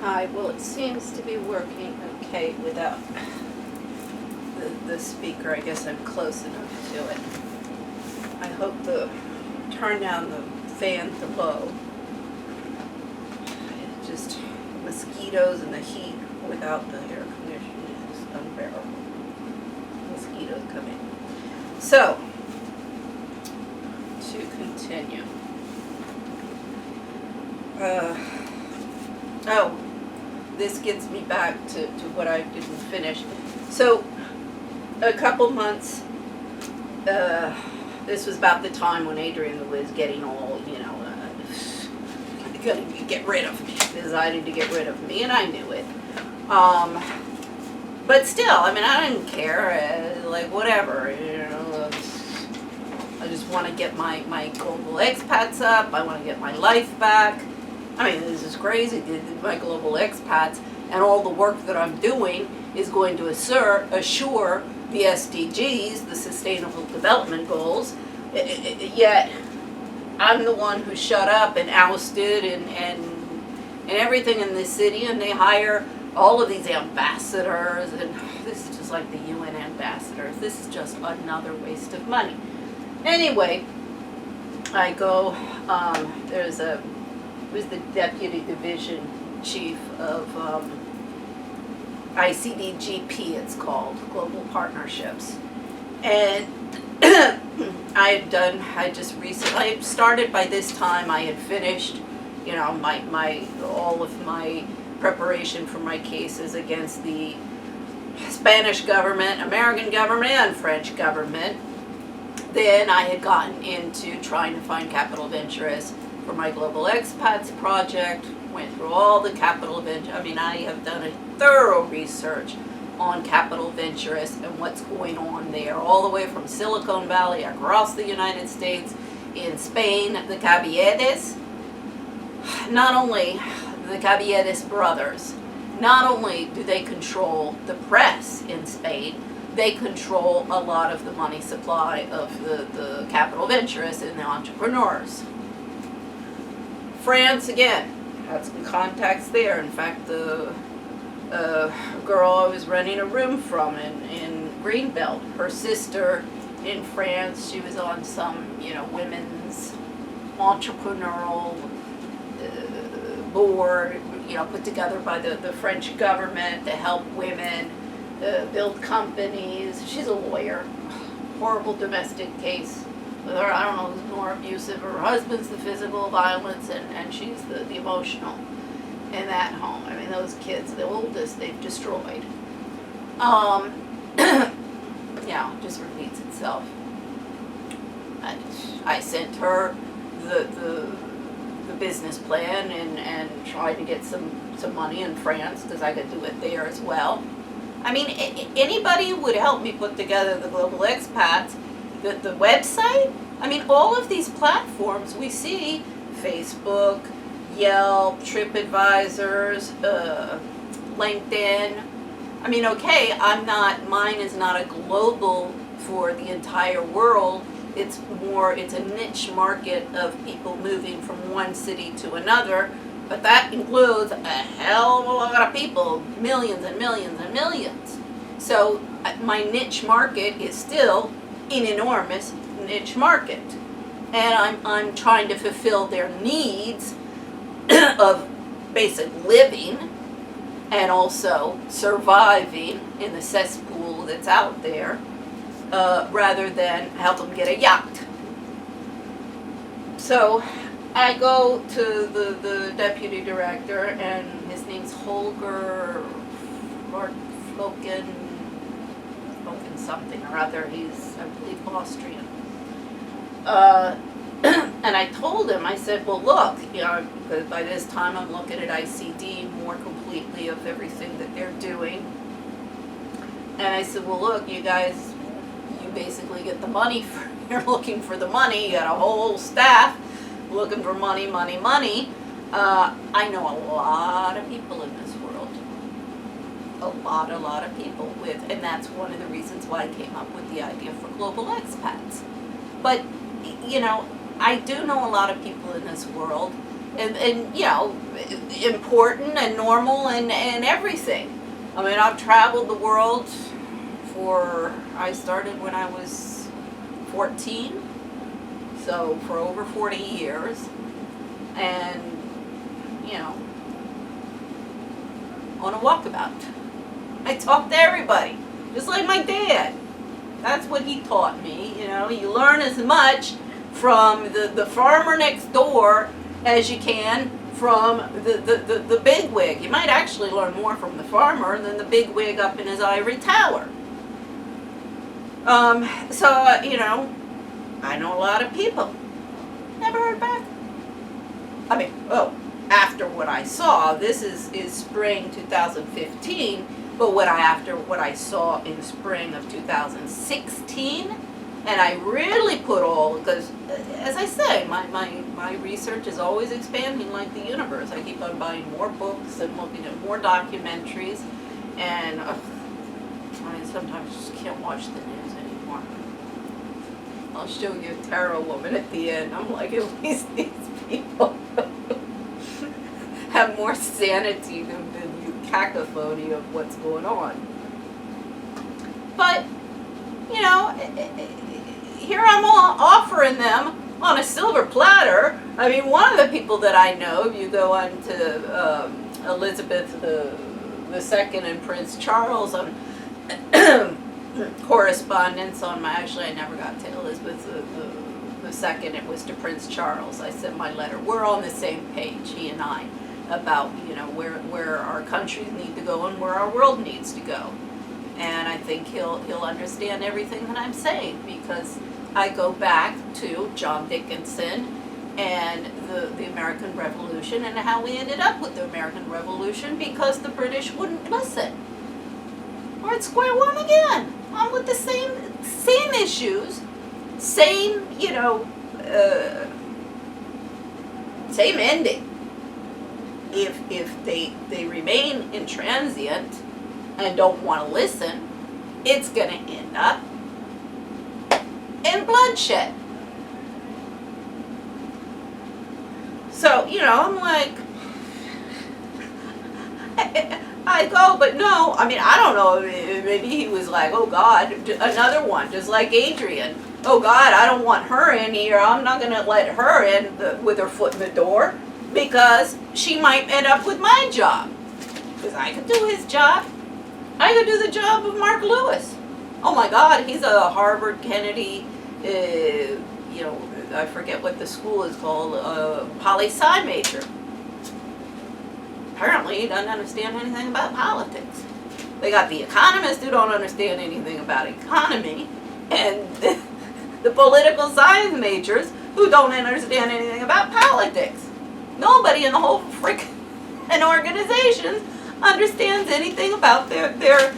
Hi, well, it seems to be working okay without the speaker. I guess I'm close enough to it. I hope turn down the fan to low. Just mosquitoes and the heat without the air conditioning is unbearable. Mosquitoes come in. So, to continue. This gets me back to what I didn't finish. So, a couple months, this was about the time when Adrian was getting all, going to get rid of me, decided to get rid of me, and I knew it. But still, I mean, I didn't care, like, whatever, I just want to get my global expats up, I want to get my life back. I mean, this is crazy. My global expats and all the work that I'm doing is going to assure the SDGs, the Sustainable Development Goals, yet I'm the one who shut up and ousted and everything in this city, and they hire all of these ambassadors, and this is just like the UN ambassadors. This is just another waste of money. Anyway, I go, who's the deputy division chief of ICDGP, it's called, Global Partnerships. And I started by this time, I had finished, all of my preparation for my cases against the Spanish government, American government, and French government. Then I had gotten into trying to find capital of interest for my Global Expats project, went through all the capital of interest. I mean, I have done a thorough research on capital of interest and what's going on there, all the way from Silicon Valley across the United States, in Spain, the Caviedes. Not only the Caviedes brothers, not only do they control the press in Spain, they control a lot of the money supply of the capital of interest and the entrepreneurs. France, again, had some contacts there. In fact, the girl I was renting a room from in Greenbelt, her sister in France, she was on some, women's entrepreneurial board, put together by the French government to help women build companies. She's a lawyer. Horrible domestic case with her. I don't know who's more abusive. Her husband's the physical violence, and she's the emotional in that home. I mean, those kids, the oldest, they've destroyed. Yeah, it just repeats itself. I sent her the business plan and tried to get some money in France because I could do it there as well. I mean, anybody would help me put together the Global Expats, the website. I mean, all of these platforms we see, Facebook, Yelp, TripAdvisors, LinkedIn. I mean, okay, mine is not a global for the entire world. It's a niche market of people moving from one city to another, but that includes a hell of a lot of people, millions and millions and millions. So my niche market is still an enormous niche market, and I'm trying to fulfill their needs of basic living and also surviving in the cesspool that's out there, rather than help them get a yacht. So I go to the deputy director, and his name's Holger Floken something or other. He's, I believe, Austrian. And I told him, I said, well, look, because by this time I'm looking at ICD more completely of everything that they're doing. And I said, well, look, you guys, you basically get the money, you're looking for the money, you got a whole staff looking for money, money, money. I know a lot of people in this world. A lot of people and that's one of the reasons why I came up with the idea for Global Expats. But, I do know a lot of people in this world, and you know, important and normal and everything. I mean, I've traveled the world I started when I was 14, so for over 40 years, and, you know, on a walkabout. I talk to everybody, just like my dad. That's what he taught me, you know. You learn as much from the farmer next door as you can from the bigwig. You might actually learn more from the farmer than the bigwig up in his ivory tower. So, you know, I know a lot of people. Never heard back. I mean, after what I saw, this is spring 2015, but after what I saw in spring of 2016, and I really put because, as I say, my research is always expanding like the universe. I keep on buying more books and looking at more documentaries, and I sometimes just can't watch the news anymore. I'll show you a tarot woman at the end. I'm like, at least these people have more sanity than the cacophony of what's going on. But, you know, here I'm all offering them on a silver platter. I mean, one of the people that I know, if you go on to Elizabeth II and Prince Charles on correspondence on actually I never got to Elizabeth II, it was to Prince Charles. I sent my letter. We're on the same page, he and I, about, you know, where our countries need to go and where our world needs to go. And I think he'll understand everything that I'm saying, because I go back to John Dickinson and the American Revolution and how we ended up with the American Revolution, because the British wouldn't listen. We're at square one again. I'm with the same issues, same, you know, same ending. If they remain intransient and don't want to listen, it's going to end up in bloodshed. So, you know, I'm like, I go, but no, I mean, I don't know, maybe he was like, oh God, another one, just like Adrian. Oh God, I don't want her in here. I'm not going to let her in with her foot in the door, because she might end up with my job. Because I could do his job. I could do the job of Mark Lewis. Oh my God, he's a Harvard, Kennedy, you know, I forget what the school is called, poli-sci major. Apparently he doesn't understand anything about politics. They got the economists who don't understand anything about economy, and the political science majors who don't understand anything about politics. Nobody in the whole freaking organization understands anything about their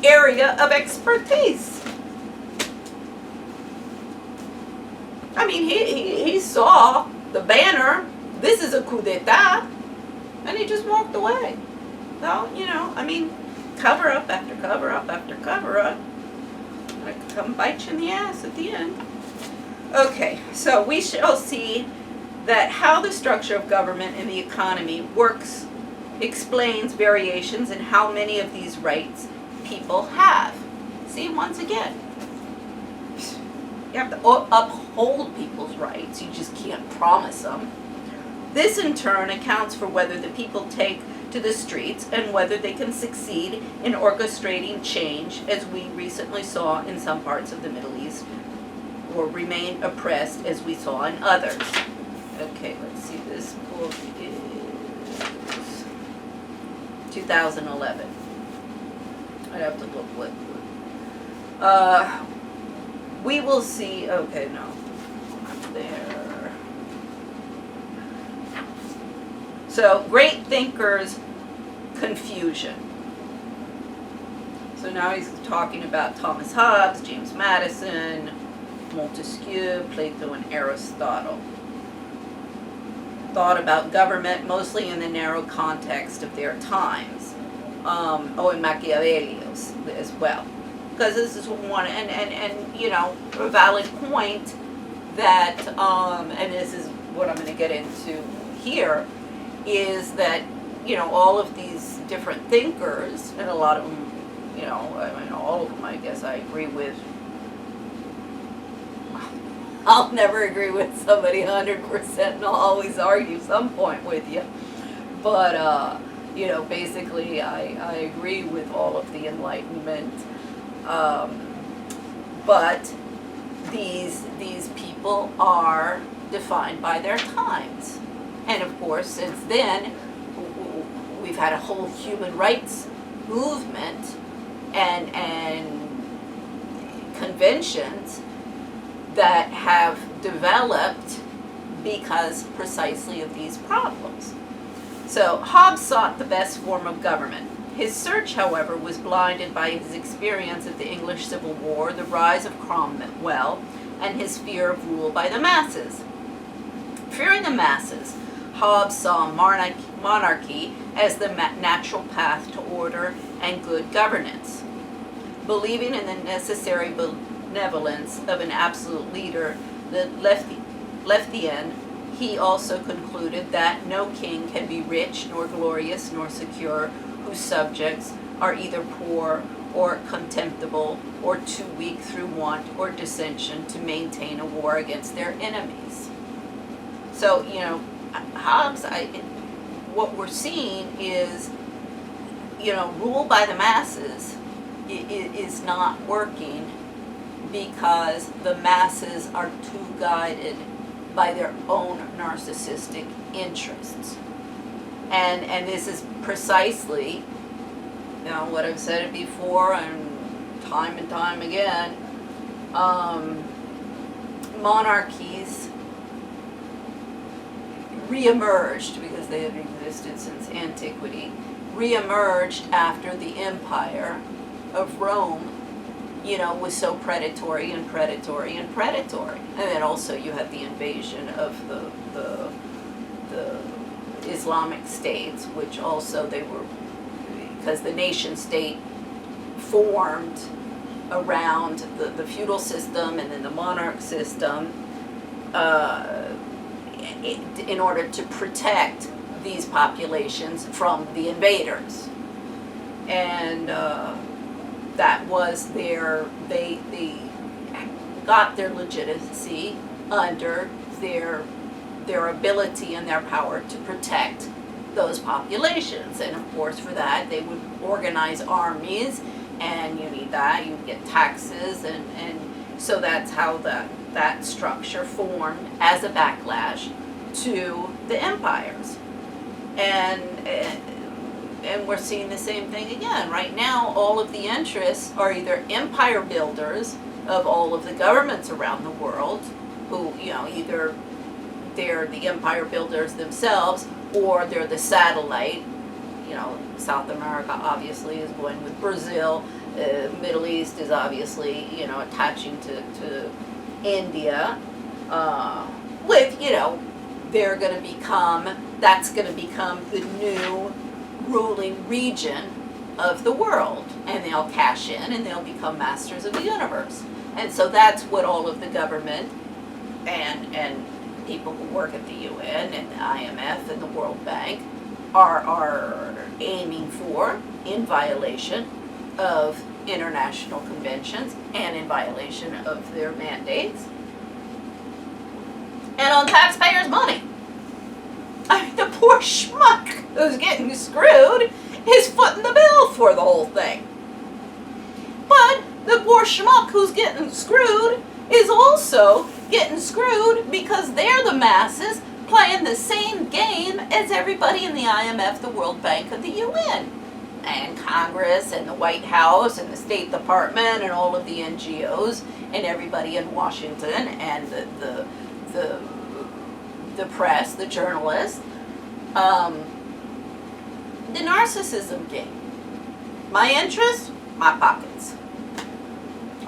area of expertise. I mean, he saw the banner, this is a coup d'etat, and he just walked away. So, you know, I mean, cover up after cover up after cover up. I could come bite you in the ass at the end. Okay, so we shall see that how the structure of government and the economy works explains variations in how many of these rights people have. See, once again, you have to uphold people's rights. You just can't promise them. This in turn accounts for whether the people take to the streets and whether they can succeed in orchestrating change, as we recently saw in some parts of the Middle East, or remain oppressed, as we saw in others. Okay, let's see, this book is 2011. I'd have to look what we will see, okay, no, up there. So, great thinkers' confusion. So now he's talking about Thomas Hobbes, James Madison, Montesquieu, Plato, and Aristotle. Thought about government mostly in the narrow context of their times. And Machiavelli as well. Because this is one, and you know, a valid point that, and this is what I'm going to get into here is that, all of these different thinkers, and a lot of them, all of them, I guess I agree with. I'll never agree with somebody 100%, and I'll always argue some point with you. But, basically I agree with all of the Enlightenment. But these people are defined by their times. And of course, since then, we've had a whole human rights movement and conventions that have developed because precisely of these problems. So Hobbes sought the best form of government. His search, however, was blinded by his experience of the English Civil War, the rise of Cromwell, and his fear of rule by the masses. Fearing the masses, Hobbes saw monarchy as the natural path to order and good governance. Believing in the necessary benevolence of an absolute leader, the Leftian, he also concluded that no king can be rich, nor glorious, nor secure, whose subjects are either poor or contemptible, or too weak through want or dissension to maintain a war against their enemies. So, Hobbes, what we're seeing is, rule by the masses is not working because the masses are too guided by their own narcissistic interests. And this is precisely, what I've said it before and time again, monarchies reemerged, because they have existed since antiquity, reemerged after the empire of Rome, was so predatory. And then also you had the invasion of the Islamic states, which also they were, because the nation state formed around the feudal system and then the monarch system in order to protect these populations from the invaders. And that was they got their legitimacy under their ability and their power to protect those populations. And of course, for that they would organize armies, and you need that, you get taxes, and so that's how that structure formed as a backlash to the empires. And we're seeing the same thing again. Right now, all of the interests are either empire builders of all of the governments around the world, who, either they're the empire builders themselves, or they're the satellite. South America obviously is going with Brazil. Middle East is obviously, attaching to India. With, that's going to become the new ruling region of the world, and they'll cash in and they'll become masters of the universe. And so that's what all of the government and people who work at the UN and the IMF and the World Bank are aiming for, in violation of international conventions and in violation of their mandates, and on taxpayers' money. I mean, the poor schmuck who's getting screwed is footing the bill for the whole thing. But the poor schmuck who's getting screwed is also getting screwed because they're the masses playing the same game as everybody in the IMF, the World Bank, and the UN, and Congress, and the White House, and the State Department, and all of the NGOs, and everybody in Washington, and the press, the journalists. The narcissism game. My interest, my pockets.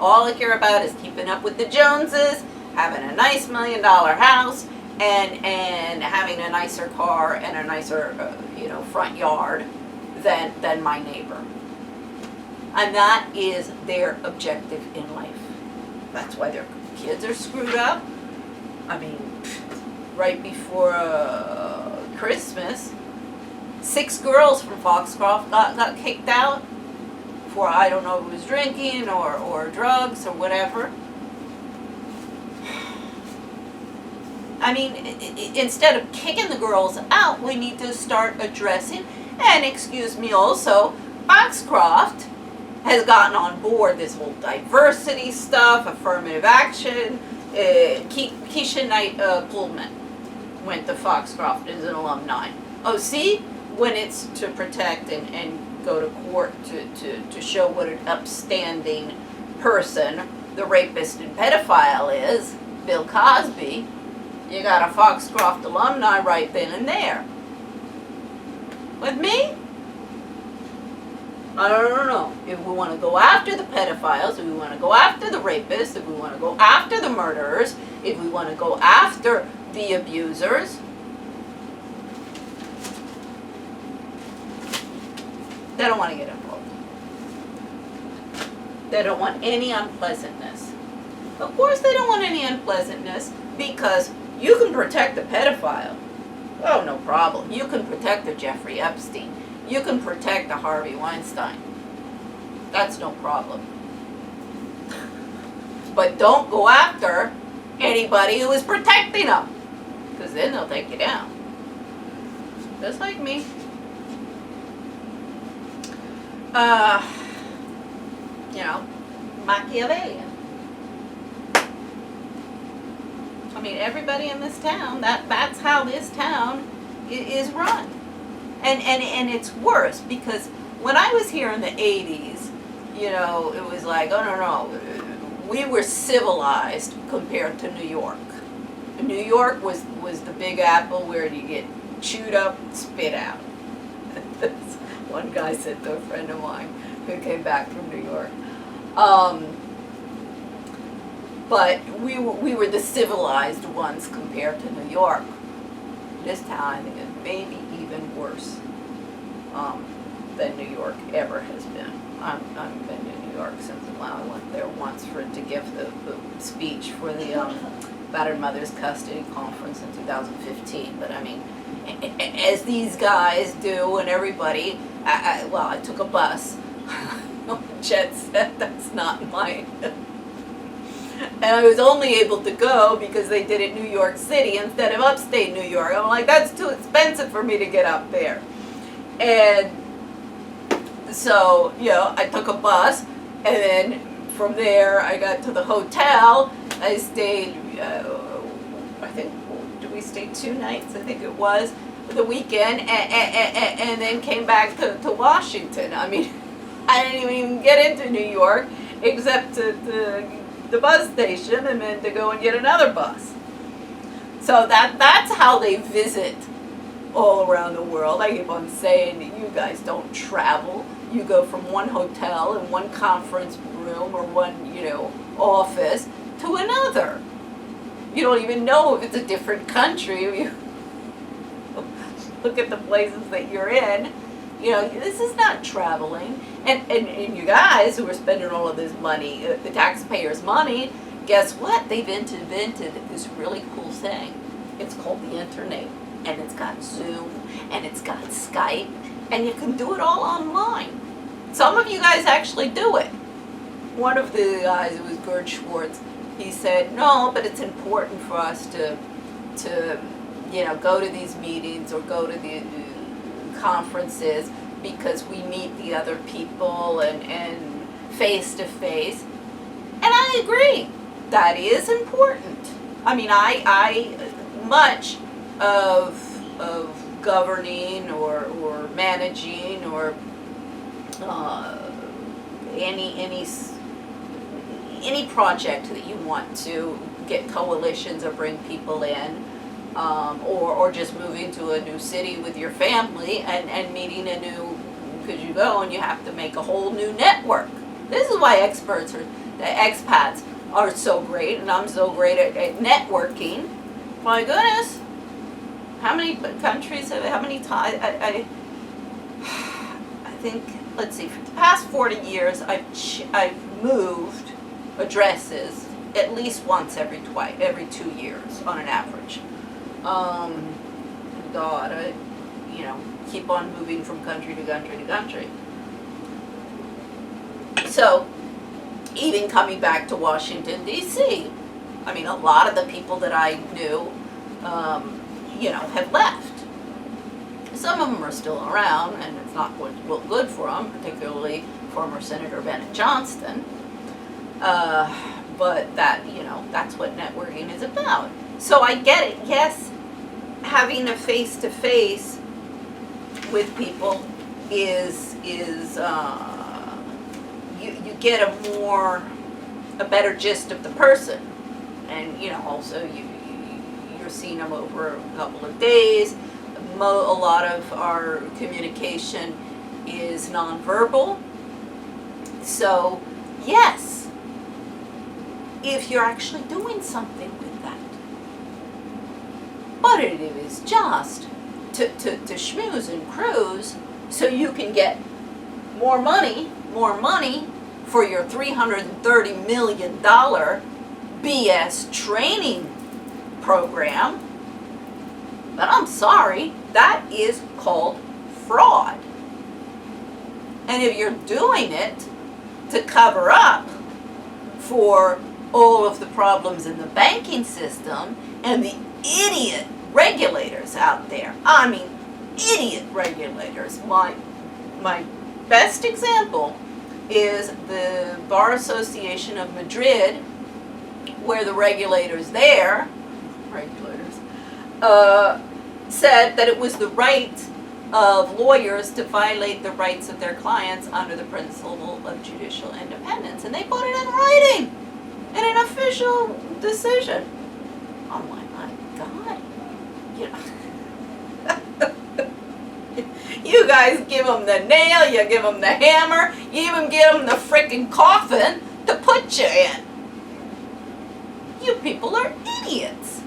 All I care about is keeping up with the Joneses, having a nice $1 million house, and having a nicer car and a nicer, front yard than my neighbor. And that is their objective in life. That's why their kids are screwed up. I mean, right before Christmas, 6 girls from Foxcroft got kicked out for, I don't know if it was drinking or drugs or whatever. I mean, instead of kicking the girls out, we need to start addressing, and excuse me also, Foxcroft has gotten on board this whole diversity stuff, affirmative action. Keisha Knight Pullman went to Foxcroft as an alumni. Oh, see? When it's to protect and go to court to show what an upstanding person the rapist and pedophile is, Bill Cosby, you got a Foxcroft alumni right then and there. With me? I don't know. If we want to go after the pedophiles, if we want to go after the rapists, if we want to go after the murderers, if we want to go after the abusers, they don't want to get involved. They don't want any unpleasantness. Of course they don't want any unpleasantness, because you can protect the pedophile. Oh, no problem. You can protect the Jeffrey Epstein. You can protect the Harvey Weinstein. That's no problem. But don't go after anybody who is protecting them, because then they'll take you down. Just like me. Machiavellian. I mean, everybody in this town, that's how this town is run. And it's worse, because when I was here in the 80s, it was like, oh, no, we were civilized compared to New York. New York was the Big Apple where you get chewed up, spit out. One guy said to a friend of mine who came back from New York. But we were the civilized ones compared to New York. This town, I think, is maybe even worse than New York ever has been. I haven't been to New York since I went there once to give the speech for the Battered Mothers Custody Conference in 2015. But I mean, as these guys do, and everybody, I took a bus. Jet set, that's not mine. And I was only able to go because they did it New York City instead of upstate New York. I'm like, that's too expensive for me to get up there. And so, I took a bus, and then from there I got to the hotel. I stayed, I think, did we stay 2 nights? I think it was, the weekend, and then came back to Washington. I mean, I didn't even get into New York except to the bus station, and then to go and get another bus. So that's how they visit all around the world. I keep on saying that you guys don't travel. You go from one hotel and one conference room or one, office to another. You don't even know if it's a different country. You look at the places that you're in. This is not traveling. And you guys who are spending all of this money, the taxpayers' money, guess what? They've invented this really cool thing. It's called the internet. And it's got Zoom, and it's got Skype, and you can do it all online. Some of you guys actually do it. One of the guys, it was Gerd Schwartz, he said, no, but it's important for us to go to these meetings or go to the conferences, because we meet the other people and face to face. And I agree, that is important. I mean, I much of governing or managing or any project that you want to get coalitions or bring people in, or just moving to a new city with your family and meeting a new, because you go and you have to make a whole new network. This is why the expats are so great, and I'm so great at networking. My goodness, how many countries, how many times, I think, let's see, for the past 40 years, I've moved addresses at least once every 2 years on an average. God, keep on moving from country to country to country. So, even coming back to Washington, D.C., I mean, a lot of the people that I knew, have left. Some of them are still around, and it's not good for them, particularly former Senator Bennett Johnston. But that's what networking is about. So I get it. Yes, having a face-to-face with people is you get a better gist of the person, and also you're seeing them over a couple of days. A lot of our communication is nonverbal. So yes, if you're actually doing something with that, but it is just to schmooze and cruise so you can get more money for your $330 million BS training program. But I'm sorry, that is called fraud. And if you're doing it to cover up for all of the problems in the banking system and the idiot regulators out there, I mean, idiot regulators. My best example is the Bar Association of Madrid, where the regulators there, said that it was the right of lawyers to violate the rights of their clients under the principle of judicial independence. And they put it in writing in an official decision. Oh my God. You guys give them the nail, you give them the hammer, you even give them the frickin' coffin to put you in. You people are idiots.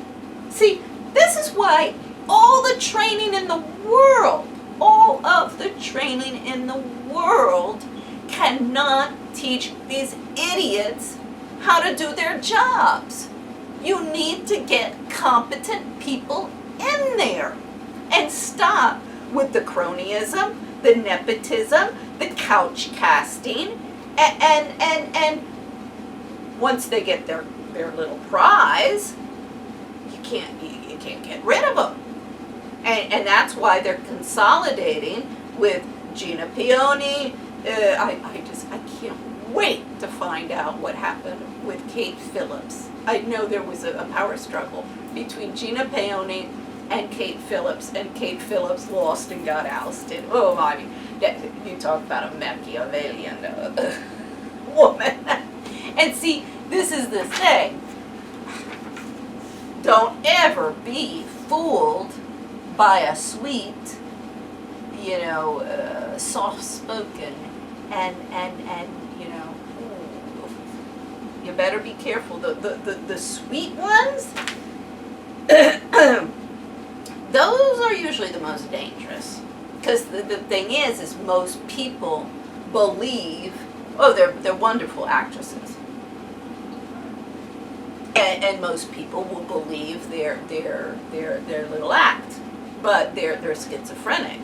See, this is why all of the training in the world cannot teach these idiots how to do their jobs. You need to get competent people in there and stop with the cronyism, the nepotism, the couch casting, and once they get their little prize, you can't get rid of them. And that's why they're consolidating with Gina Pioni. I can't wait to find out what happened with Kate Phillips. I know there was a power struggle between Gina Pioni and Kate Phillips, and Kate Phillips lost and got ousted. Oh, I mean, you talk about a Machiavellian woman. And see, this is the thing. Don't ever be fooled by a sweet, soft-spoken, and you better be careful. The sweet ones, those are usually the most dangerous. Because the thing is most people believe, they're wonderful actresses. And most people will believe their little act, but they're schizophrenic.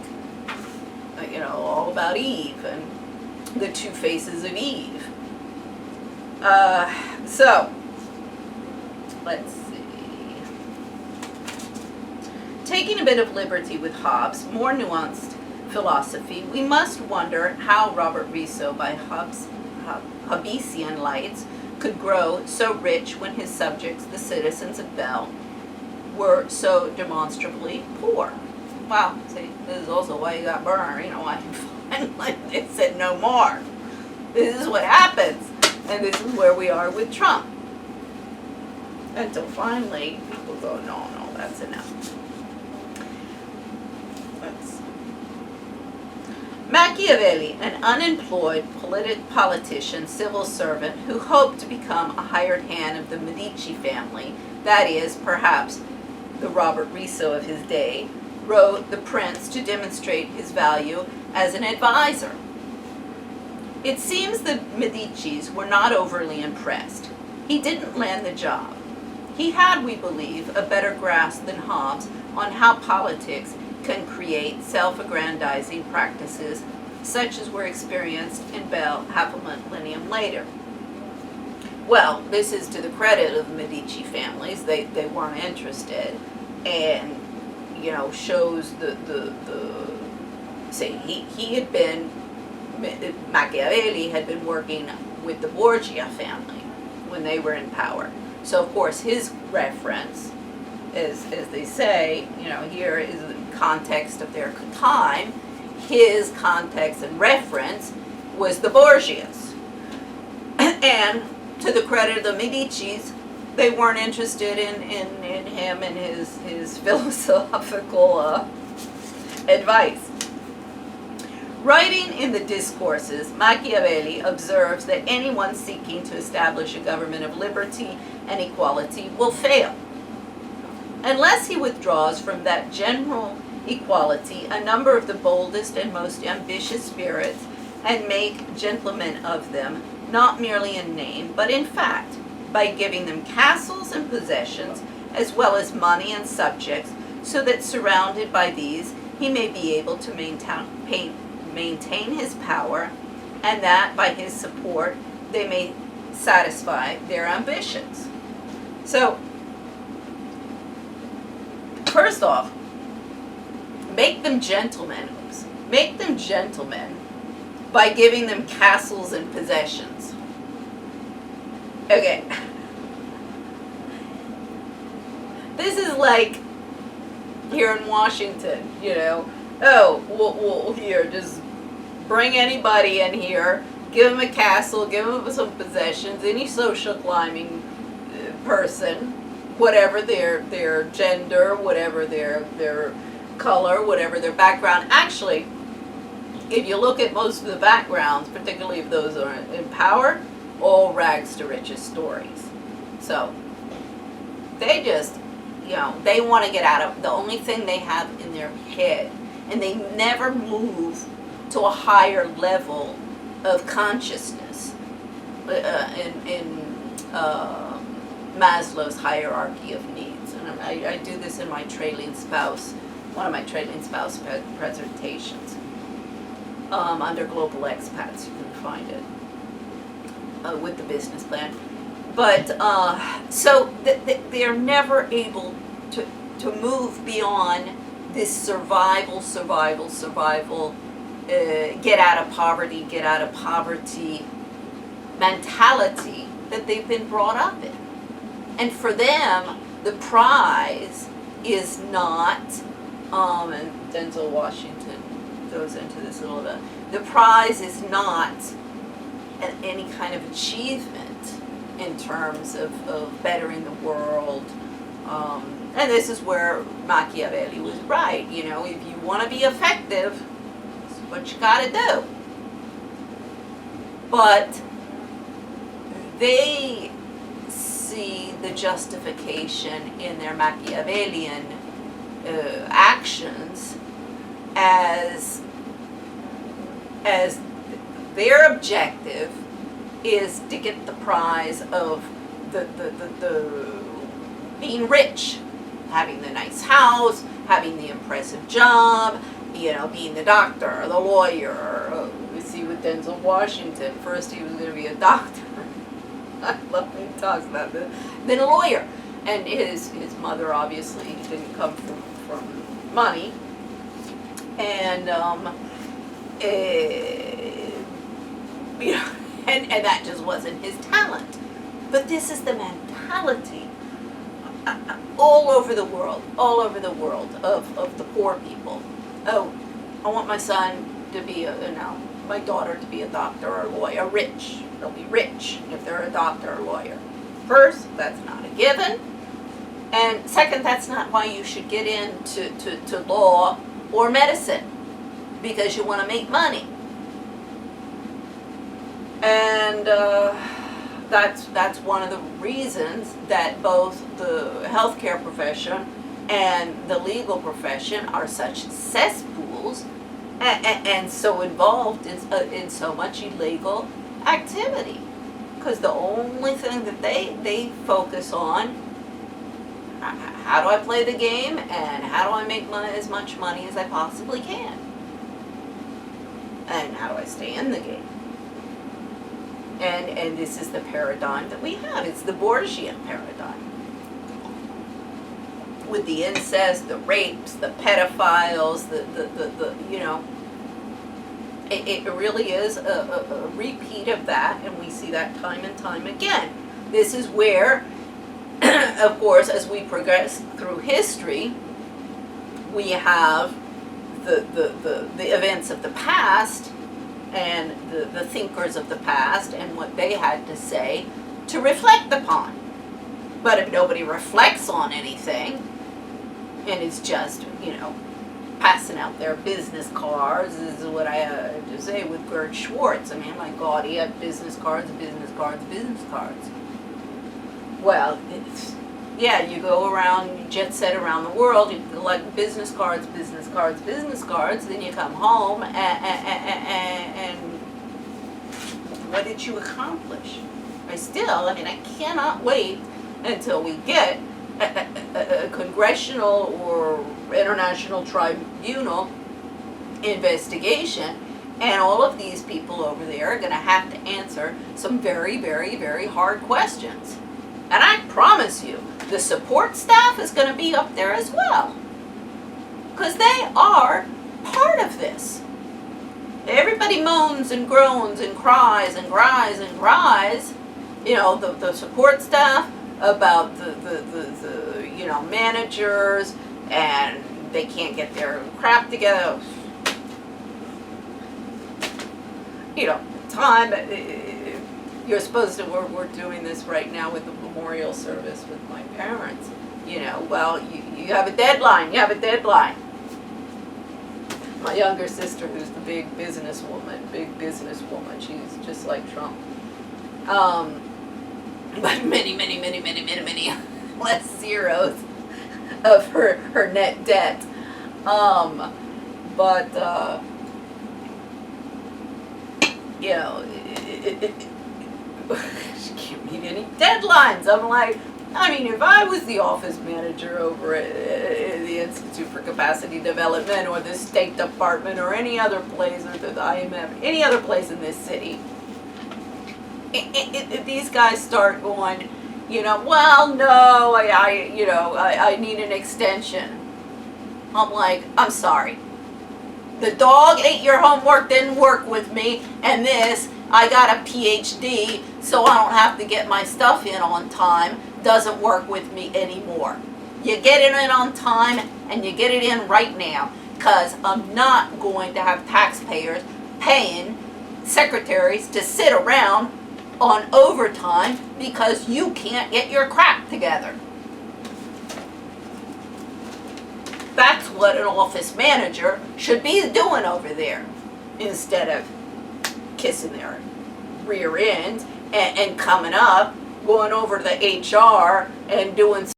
All about Eve and the two faces of Eve. So let's see. Taking a bit of liberty with Hobbes' more nuanced philosophy, we must wonder how Robert Riso, by Hobbesian lights, could grow so rich when his subjects, the citizens of Bell, were so demonstrably poor. Wow, see, this is also why he got burned, why finally they said no more. This is what happens, and this is where we are with Trump. Until finally, people go, no, that's enough. Machiavelli, an unemployed politician, civil servant who hoped to become a hired hand of the Medici family, that is, perhaps the Robert Riso of his day, wrote The Prince to demonstrate his value as an advisor. It seems the Medicis were not overly impressed. He didn't land the job. He had, we believe, a better grasp than Hobbes on how politics can create self-aggrandizing practices such as were experienced in Bell half a millennium later. Well, this is to the credit of the Medici families. They weren't interested, and shows say he had been, Machiavelli had been working with the Borgia family when they were in power. So of course his reference, as they say, here is the context of their time. His context and reference was the Borgias. And to the credit of the Medicis, they weren't interested in him and his philosophical advice. Writing in the Discourses, Machiavelli observes that anyone seeking to establish a government of liberty and equality will fail. Unless he withdraws from that general equality a number of the boldest and most ambitious spirits and make gentlemen of them, not merely in name, but in fact, by giving them castles and possessions, as well as money and subjects, so that surrounded by these, he may be able to maintain his power, and that by his support they may satisfy their ambitions. So, first off, make them gentlemen by giving them castles and possessions. Okay. This is like here in Washington, well, here, just bring anybody in here, give them a castle, give them some possessions, any social climbing person, whatever their gender, whatever their color, whatever their background. Actually, if you look at most of the backgrounds, particularly if those are in power, all rags to riches stories. So they just, they want to get out of the only thing they have in their head, and they never move to a higher level of consciousness in Maslow's hierarchy of needs. And I do this in my trailing spouse, one of my trailing spouse presentations. Under Global Expats, you can find it with the business plan. But so they're never able to move beyond this survival, get out of poverty mentality that they've been brought up in. And for them, the prize is not, and Denzel Washington goes into this a little bit, the prize is not any kind of achievement in terms of bettering the world. And this is where Machiavelli was right. If you want to be effective, this is what you got to do. But they see the justification in their Machiavellian actions as their objective is to get the prize of the being rich, having the nice house, having the impressive job, being the doctor or the lawyer. We see with Denzel Washington, first he was going to be a doctor. I love when he talks about this. Then a lawyer. And his mother obviously didn't come from money. And and that just wasn't his talent. But this is the mentality all over the world of the poor people. Oh, I want my son to be my daughter to be a doctor or a lawyer, rich. They'll be rich if they're a doctor or lawyer. First, that's not a given. And second, that's not why you should get into law or medicine, because you want to make money. And that's one of the reasons that both the healthcare profession and the legal profession are such cesspools and so involved in so much illegal activity. Because the only thing that they focus on, how do I play the game, and how do I make as much money as I possibly can? And how do I stay in the game? And this is the paradigm that we have. It's the Borgian paradigm. With the incest, the rapes, the pedophiles, the you know, it really is a repeat of that, and we see that time and time again. This is where, of course, as we progress through history, we have the events of the past and the thinkers of the past and what they had to say to reflect upon. But if nobody reflects on anything, and it's just, you know, passing out their business cards, is what I had to say with Gerd Schwartz. I mean, my God, he had business cards, business cards, business cards. Well, it's, yeah, you go around, you jet set around the world, you collect business cards, business cards, business cards, then you come home, and what did you accomplish? I mean, I cannot wait until we get a congressional or international tribunal investigation, and all of these people over there are going to have to answer some very, very, very hard questions. And I promise you, the support staff is going to be up there as well, because they are part of this. Everybody moans and groans and cries and cries and cries, you know, the support staff, about the you know, managers, and they can't get their crap together. You know, time, you're supposed to, we're doing this right now with the memorial service with my parents. You know, well, you have a deadline, My younger sister, who's the big businesswoman, she's just like Trump. But many less zeros of her net debt. You know, she can't meet any deadlines. I'm like, I mean, if I was the office manager over at the Institute for Capacity Development or the State Department or any other place, or the IMF, any other place in this city, if these guys start going, you know, well, no, I need an extension. I'm like, I'm sorry. The dog ate your homework, didn't work with me, and this, I got a PhD, so I don't have to get my stuff in on time, doesn't work with me anymore. You get it in on time, and you get it in right now, because I'm not going to have taxpayers paying secretaries to sit around on overtime because you can't get your crap together. That's what an office manager should be doing over there, instead of kissing their rear end and coming up, going over to the HR and doing